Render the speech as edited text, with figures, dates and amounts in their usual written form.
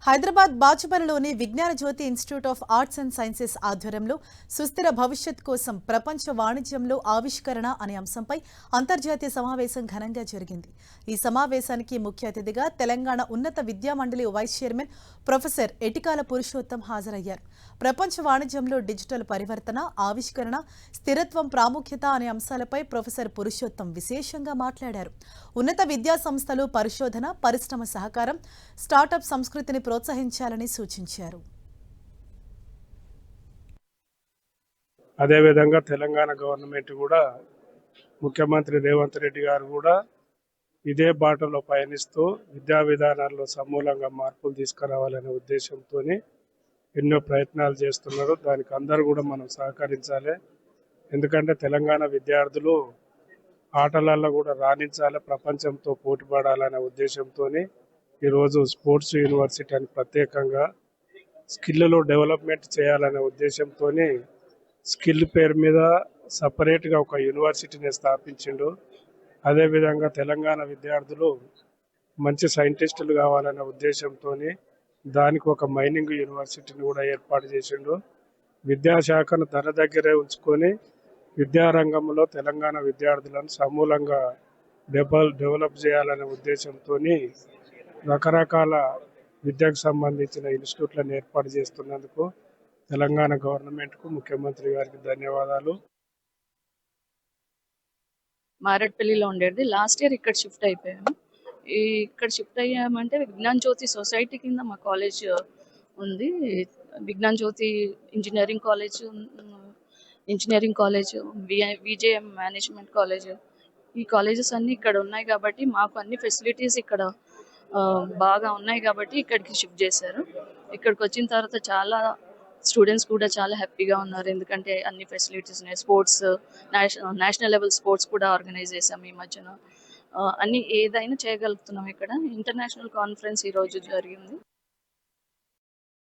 హైదరాబాద్ బాచుపల్లిలోని Vignana Jyothi institute of arts and sciences ఆధ్వర్యంలో సుస్థిర భవిష్యత్ కోసం ప్రపంచ వాణిజ్యంలో ఆవిష్కరణ అనే అంశంపై అంతర్జాతీయ సమావేశం ఘనంగా జరిగింది. ఈ సమావేశానికి ముఖ్య అతిథిగా తెలంగాణ ఉన్నత విద్యా మండలి వైస్ చైర్మన్ ప్రొఫెసర్ ఎటికాల పురుషోత్తం హాజరయ్యారు. ప్రపంచ వాణిజ్యంలో డిజిటల్ పరివర్తన, ఆవిష్కరణ, స్థిరత్వం ప్రాముఖ్యత అనే అంశాలపై ప్రొఫెసర్ పురుషోత్తం విశేషంగా మాట్లాడారు. ఉన్నత విద్యా సంస్థలు పరిశోధన, పరిశ్రమ సహకారం, స్టార్టప్ సంస్కృతిని ప్రోత్సహించాలని సూచించారు. అదేవిధంగా తెలంగాణ గవర్నమెంట్ కూడా ముఖ్యమంత్రి రేవంత్ రెడ్డి గారు కూడా ఇదే బాటలో పయనిస్తూ విద్యా విధానాల్లో సమూలంగా మార్పులు తీసుకురావాలనే ఉద్దేశంతో ఎన్నో ప్రయత్నాలు చేస్తున్నారు. దానికి అందరూ కూడా మనం సహకరించాలి. ఎందుకంటే తెలంగాణ విద్యార్థులు ఆటలలో కూడా రాణించాలి, ప్రపంచంతో పోటీ పడాలనే ఉద్దేశంతో ఈరోజు స్పోర్ట్స్ యూనివర్సిటీ అని ప్రత్యేకంగా స్కిల్లో డెవలప్మెంట్ చేయాలనే ఉద్దేశంతో స్కిల్ పేరు మీద సపరేట్గా ఒక యూనివర్సిటీని స్థాపించిండు. అదేవిధంగా తెలంగాణ విద్యార్థులు మంచి సైంటిస్టులు కావాలనే ఉద్దేశంతో దానికి ఒక మైనింగ్ యూనివర్సిటీని కూడా ఏర్పాటు చేసిండు. విద్యాశాఖను తన దగ్గరే ఉంచుకొని విద్యారంగంలో తెలంగాణ విద్యార్థులను సమూలంగా డెవలప్ చేయాలనే ఉద్దేశంతో రకరకాల విద్యకు సంబంధించిన ఇన్స్టిట్యూట్లను ఏర్పాటు చేస్తున్నందుకు తెలంగాణ గవర్నమెంట్కు, ముఖ్యమంత్రి గారికి ధన్యవాదాలు. మారేడ్పల్లిలో ఉండేది. లాస్ట్ ఇయర్ ఇక్కడ షిఫ్ట్ అయిపోయాము. ఇక్కడ షిఫ్ట్ అయ్యామంటే విజ్ఞాన్ జ్యోతి సొసైటీ కింద మా కాలేజ్ ఉంది. విజ్ఞాన్ జ్యోతి ఇంజనీరింగ్ కాలేజ్, విజేఎం మేనేజ్మెంట్ కాలేజ్, ఈ కాలేజెస్ అన్నీ ఇక్కడ ఉన్నాయి కాబట్టి మాకు అన్ని ఫెసిలిటీస్ ఇక్కడ బాగా ఉన్నాయి కాబట్టి ఇక్కడికి షిఫ్ట్ చేశారు. ఇక్కడికి వచ్చిన తర్వాత చాలా స్టూడెంట్స్ కూడా చాలా హ్యాపీగా ఉన్నారు. ఎందుకంటే అన్ని ఫెసిలిటీస్ ఉన్నాయి. స్పోర్ట్స్, నేషనల్ లెవెల్ స్పోర్ట్స్ కూడా ఆర్గనైజ్ చేసాం ఈ మధ్యన. అన్ని ఏదైనా చేయగలుగుతున్నాం. ఇక్కడ ఇంటర్నేషనల్ కాన్ఫరెన్స్ ఈరోజు జరిగింది.